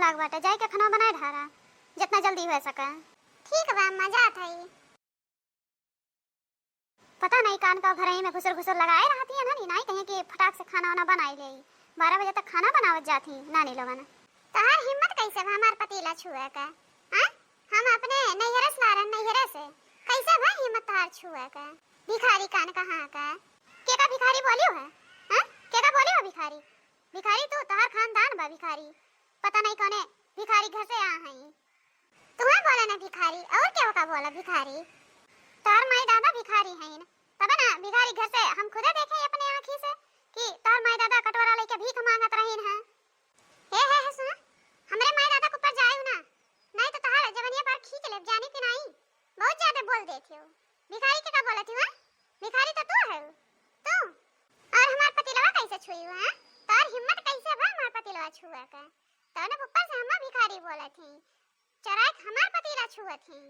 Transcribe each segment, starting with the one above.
लाग बाटे, जाई के खाना बनाए ढारा जितना जल्दी हो सके। ठीक बा, मजा आता है। पता नहीं कान का घर ही में घुसर घुसर लगाए रहती है ना, नहीं कहीं कि फटाक से खाना वाना बनाई ले। 12 बजे तक खाना बनावत जाती नानी लोगन। तहार हिम्मत कैसे बा हमार पतीला छुए का? हां, हम अपने नैहरे से लारन, नैहरे से कैसे भाई हिम्मत तहार छुए का? भिखारी कान कहां का? के का भिखारी बोलियो है? हां, के का बोलियो भिखारी? भिखारी तो तहार खानदान बा भिखारी। पता नहीं कौने भिखारी घर से आ हई। तुम्हें बोला ना भिखारी, और क्या का बोला भिखारी? तार माई दादा भिखारी हैं, तब ना भिखारी घर से हम खुदे देखे अपने आंखी से कि तार माई दादा कटोरा लेके भीख मांगत रहीन हैं। हे सुन, हमरे माई दादा को ऊपर जाए ना, नहीं तो तहार जवनिया पर खींच ले, जानी कि नहीं? बहुत ज्यादा बोल देती हो। भिखारी के का बोलती हो? भिखारी तो तू है, तू। और हमार पतिलवा कैसे छुई हो? हां, तार हिम्मत कैसे बा हमार पतिलवा छुए का? तो ना ऊपर से हम भिखारी बोलत थी, चराक हमार पतिला छुअत थी।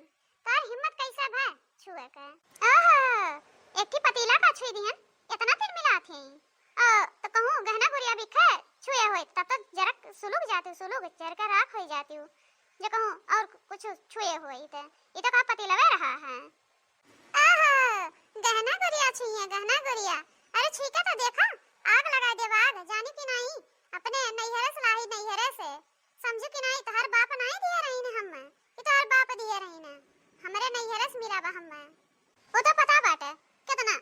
तार हिम्मत कैसे बा छुए का? आहा, एक ही पतीला का छुई दिहन, इतना फिर मिला थी। तो कहूं गहना गुड़िया भी खे छुए होए तब तो जरा सुलुग जाती, सुलुग चर के राख हो जाती हूं। जे कहूं और कुछ छुए होए तो ये तो का पतीला वे रहा है। आहा, गहना गुड़िया छुई है, गहना गुड़िया। अरे छुई के तो देखा, आग लगा दे आग, जानी कि नहीं? अपने नैहरे से लाई, नैहरे से समझो कि नहीं? तोहर बाप नहीं दिए रही ने हम, ये तोहर बाप दिए रही ने हमरे नैहरे से मिला बा हम। वो तो पता बाटे कितना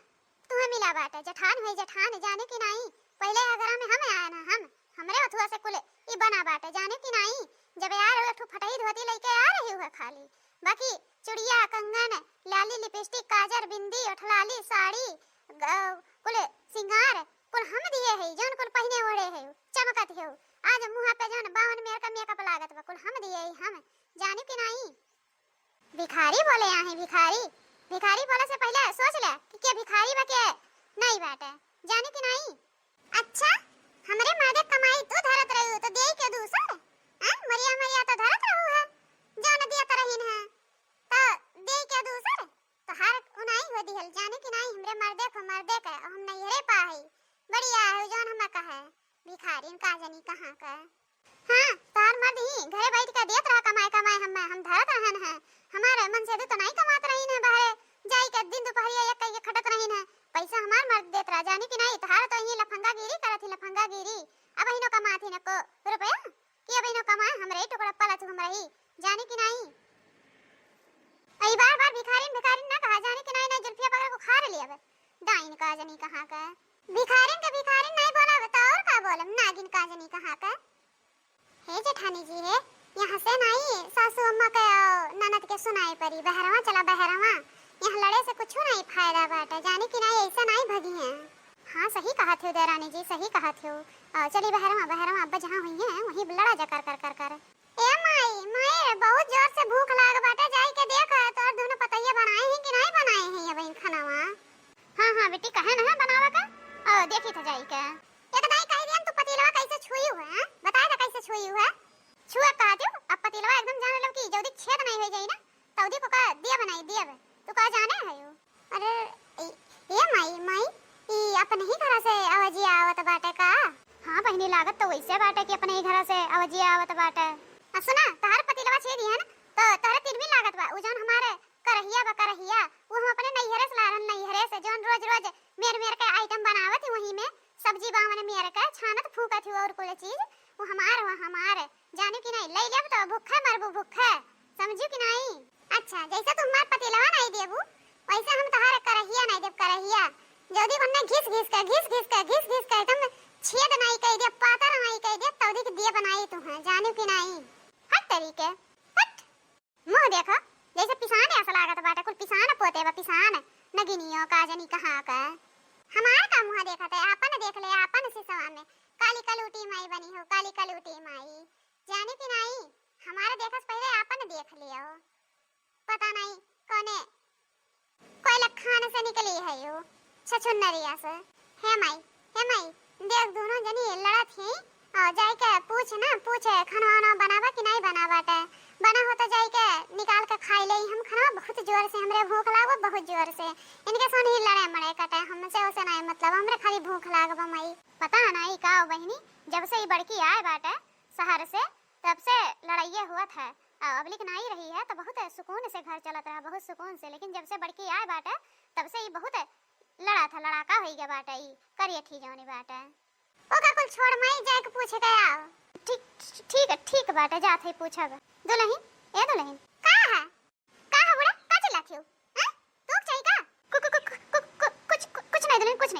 तुम्हें मिला बाटे, जेठान है जेठान, जाने कि नहीं? पहले अगर में हम आए ना, हम हमरे अथुआ से कुल ई बना बाटे, जाने कि नहीं? जब यार एक फटाई धोती लेके आ रही हुआ खाली, बाकी चूड़िया कंगन लाली लिपस्टिक काजर बिंदी ओठलाली साड़ी कुल सिंगार कुल हम दिए है, जौन कुल पहने ओढ़े है चमकत है। आज मुंह पे जौन 52 मेर का मेकअप लागत बा कुल हम दिए हम, जाने कि नहीं? भिखारी बोले आ है, भिखारी। भिखारी बोले से पहले सोच ले कि क्या भिखारी बा के नहीं बाटे, जाने कि नहीं? अच्छा, हमरे मर्दे कमाई तू धरत रही तो देई के दूसर? हां, मरिया मरिया तो धरत रहू है, जौन दिया त रहीन है तो देई के दूसर? तो हर उनाई हो दिहल, जाने कि नहीं? हमरे मर्दे के हम नैहरे पाही बढ़िया है, जौन हम कहे भिखारी का जानी कहां का। हां, तार मर्द ही घरे बैठ के देत रहा कमाई कमाई, हम धरत रहन है। हमारे मन से तो नहीं कमात रहीन है, बाहर जाई के दिन दोपहरिया एक के खटत रहीन है, पैसा हमार मर्द देत रहा, जानी कि नहीं? तार तो ही लफंगागिरी करत ही, लफंगागिरी। अब इनो कमात ही न को रुपया कि अब इनो कमा हमरे टुकड़ा पलत हमरे ही, जानी कि नहीं? आई बार भिखारी ना कहा, जानी कि नहीं? जुल्फिया पकड़ को खा रही अब डाइन का जानी कहां का। भिखारी नहीं बोला बता और का बोलम, नागिन का जानी कहां का। हे जेठानी जी है, यहाँ से नहीं सासू अम्मा के ननद के सुनाई परी, बहरवा चला बहरवा, यहाँ लड़े से कुछ नहीं फायदा बाटे, जाने कि नहीं? ऐसा नहीं भगी है। हाँ सही कहा थे देरानी जी, सही कहा थे। चली बहरवा अब जहाँ हुई है वहीं लड़ा जा कर। ए माई बहुत जोर से भूख लाग बाटे, जाई के देख तोर दोनों पतैया बनाए हैं कि नहीं बनाए हैं अब इन खानावा? हाँ बेटी कहे ना बनावा का, देखी तो जाई के एक दाई कह दियन तू पतीलवा कैसे छुई हुआ है, बता दे कैसे छुई हुआ? छुआ कहा दियो, अब पतीलवा एकदम जाने लो कि जल्दी छेद नहीं हो जाई ना, तौदी को का दिया बनाई दिया तू का जाने है यो? अरे ये माई ई अपने ही घर से आवाजिया आवत बाटे का? हां बहनी लागत तो वैसे बाटे कि अपने ही घर से आवाजिया आवत बाटे। सुना तहार पतीलवा छेदी है ना, तो तहरे तिरमी लागत बा, उ जौन हमारे करहिया वो हम अपने नैहरे से लारन, नैहरे से जौन रोज मेर के आइटम बनावत ही, वही में सब्जी बावन मेर के छानत फूकत ही और कोई चीज वो हमार जाने कि नहीं? ले लेब तो भूखे मरबू भूखे, समझू कि नहीं? अच्छा, जैसे तुम हमार पतीलवा नहीं देबू वैसे हम तहारे करहिया नहीं देब, करहिया जल्दी बनने घिस घिस के एकदम छेद नहीं कह दे, पातर नहीं कह दे, तौदी के दिए बनाई तू है, जाने कि नहीं? हट तरीके हट, मुंह देखो जैसे पिसान ऐसा लागत बाटे, कुल पिसान पोते बा, पिसान नगिनियो का जानी कहां का। हमार का मुंह देखत है, आपन देख ले आपन सिसवा में काली कलूटी माई बनी हो, काली कलूटी माई, जाने कि नहीं? हमारे देखस पहले आपन देख लियो, पता नहीं कोने कोई लखान से निकली है यो छछुन्नरिया से। हे माई देख दोनों जनी लड़त ही, और जाई के पूछ खाना बनावा कि नहीं बनावाटे, बना हो तो जाई के निकाल के खाई ले हम खाना, बहुत जोर से हमरे भूख लागो, बहुत जोर से इनके सोनी लड़े मड़े कटे, हमसे उसे नहीं मतलब, हमरे खाली भूख लागबा माई। पता नहीं का बहनी, जब से ये बड़की आए बाटे शहर से तब से लड़ाइये हुआ था। अबलिक नाई रही है तो बहुत सुकून से घर चलत रहा, बहुत सुकून से। लेकिन जब से बड़की आए बाटे तब से ये बहुत लड़ा था, लड़ाका हो गया बाटे। ई करिए थी जौनी बाटे ओ का कुल छोड़ मई जाए के पूछे गया। ठीक बाटे जात है पूछब। दुल्हन ए दुल्हन का है बुढ़ा का चिल्लाती हो? हां तू चाहिए का?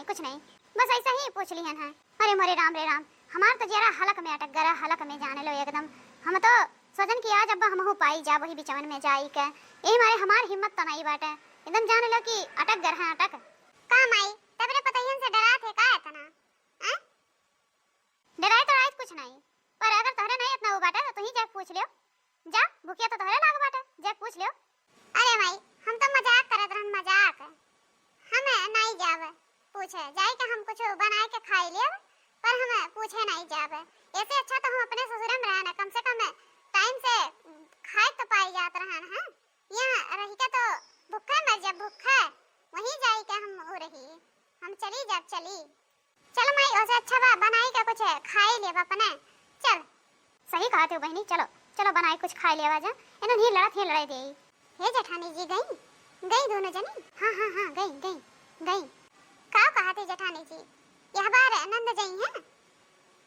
कुछ नहीं बस ऐसा ही पूछ ली है। अरे मोरे राम रे राम, हमार तो जरा हलक में अटक गरा, हलक में जाने लो एकदम। हम तो सजन की आज अब हम हो पाई जा वही बिचवन में जाई के ए मारे हमार हिम्मत तो नहीं बाटे, एकदम जाने लो कि अटक गर है अटक का माई तबरे पतयन से डरा थे का इतना? हैं डराए तो आज कुछ नहीं, पर अगर तोहरे नहीं इतना वो बाटे तो तू ही जाके पूछ लियो। जा भूखिया तो तोहरे लाग बाटे, जाके पूछ लियो। अरे माई हम तो मजाक करत रहन, मजाक हमें नहीं जावे पूछे जाए के हम कुछ बनाए के खाई लिया, पर हमें पूछे नहीं जावे। ऐसे अच्छा तो हम अपने ससुर में रहना, कम से कम टाइम से खाए तो पाई जात रहन है। यहाँ रही के तो भूखे मर जब भूखे वहीं जाई के हम हो रही, हम चली जब चली। चल माई ओसे अच्छा बा बनाई के कुछ खाई ले अपने। चल सही कहते हो बहनी, चलो चलो बनाई कुछ खाई लेवा जा। इन्हों नहीं लड़त है लड़ाई देई। हे जेठानी जी गई दोनों जनी? हाँ गई। का कहते जेठानी जी यह बार नंद जई है,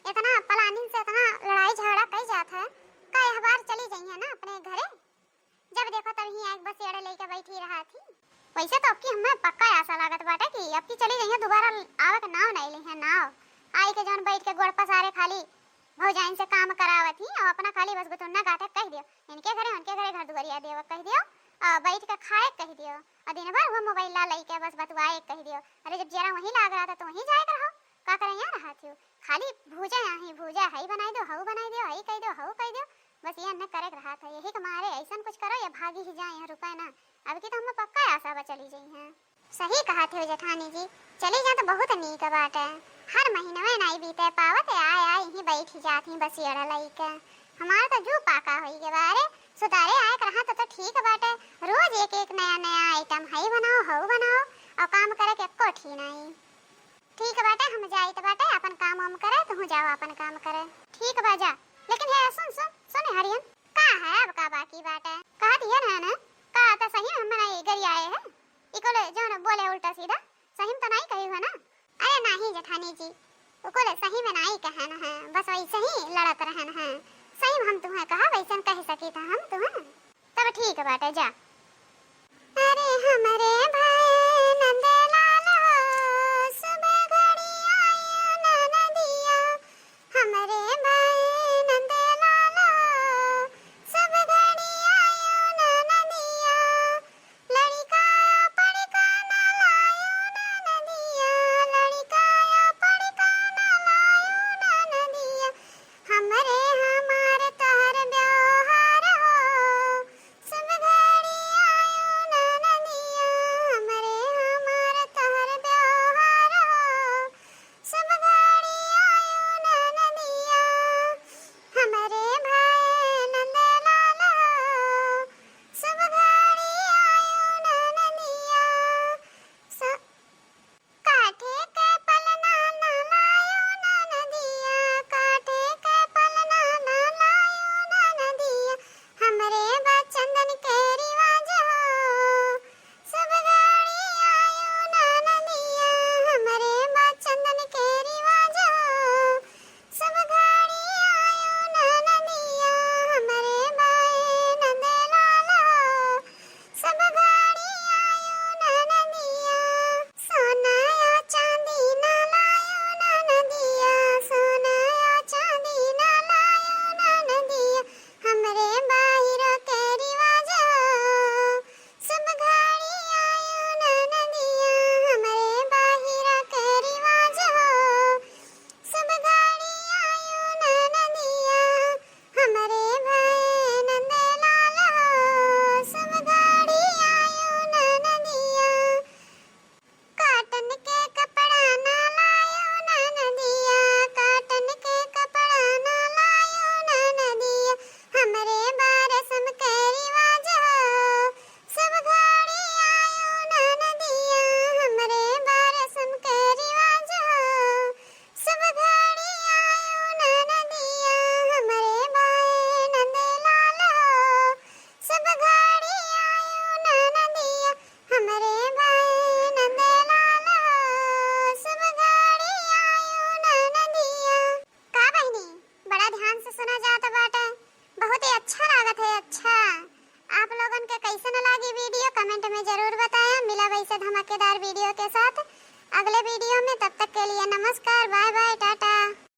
इतना पलानी से इतना लड़ाई झगड़ा कई जात है का यह बार चली गई है ना अपने घरे। जब देखो तब ही एक बस एड़े लेके बैठी रहा थी। वैसे तो अब की हमें पक्का आशा लागत बाटे कि अब की चली गई है, दोबारा आवे के नाव नहीं ली है। नाव आई के जौन बैठ के गोड़ पसारे खाली भौजाइन से काम करावत ही और अपना खाली बस गुतुन्ना गाठे कह दियो इनके घरे उनके घरे घर दुआरिया देव कह दियो, बैठ के खाए कह दियो और दिन भर वो मोबाइल ला लई के बस बतवाए कह दियो। अरे जब जरा वहीं लाग रहा था तो वहीं जाए रहो, का करे यहाँ रहा थी खाली भूजा हई बनाई दो हऊ बनाई दो हई कह दो हऊ कह दो, बस ये न करे रहा था। यही के मारे ऐसा कुछ करो या भागी ही जाए, यहाँ रुका ना। अब की तो हमें पक्का आशा बा चली जाई है। सही कहा थे जेठानी जी, चली जा तो बहुत नीक बात है। हर महीने में नहीं बीते पावत आए यहीं बैठी जाती बस एड़ा लई के। हमारा तो जो पाका होई के बारे सुधारे आए रहा तो ठीक बाटे। रोज एक नया आइटम हई बनाओ हऊ बनाओ और काम करे के कोठी नहीं। ठीक बाटे हम जाई तो बाटे अपन काम हम करे, तू जाओ अपन काम करे। ठीक बा जा। लेकिन हे सुन हरियन का है अब का बाकी बाटे कहा दिया ना का तो सही हम नहीं गरी आए हैं इकोले जो बोले उल्टा सीधा सही तो नहीं कही है ना। अरे नहीं जेठानी जी उकोले सही में नहीं कहन है, बस वैसे ही लड़त रहन है। सही हम तुम्हें कहा वैसे कह सकी था हम तुम्हें, तब ठीक बाटे जा। अरे हमारे भाई नंदलाल सुबह घड़ी आया ननदिया, हमारे भाई नंदलाल सुबह घड़ी आया ननदिया, लड़का पड़का न लायो ननदिया, लड़का पड़का न लायो ननदिया, हमारे हमारे तोहर व्यवहार हो सुबह घड़ी आयो ननदिया, कमेंट में जरूर बताएं। मिला वैसे धमाकेदार वीडियो के साथ अगले वीडियो में, तब तक के लिए नमस्कार, बाय बाय, टाटा।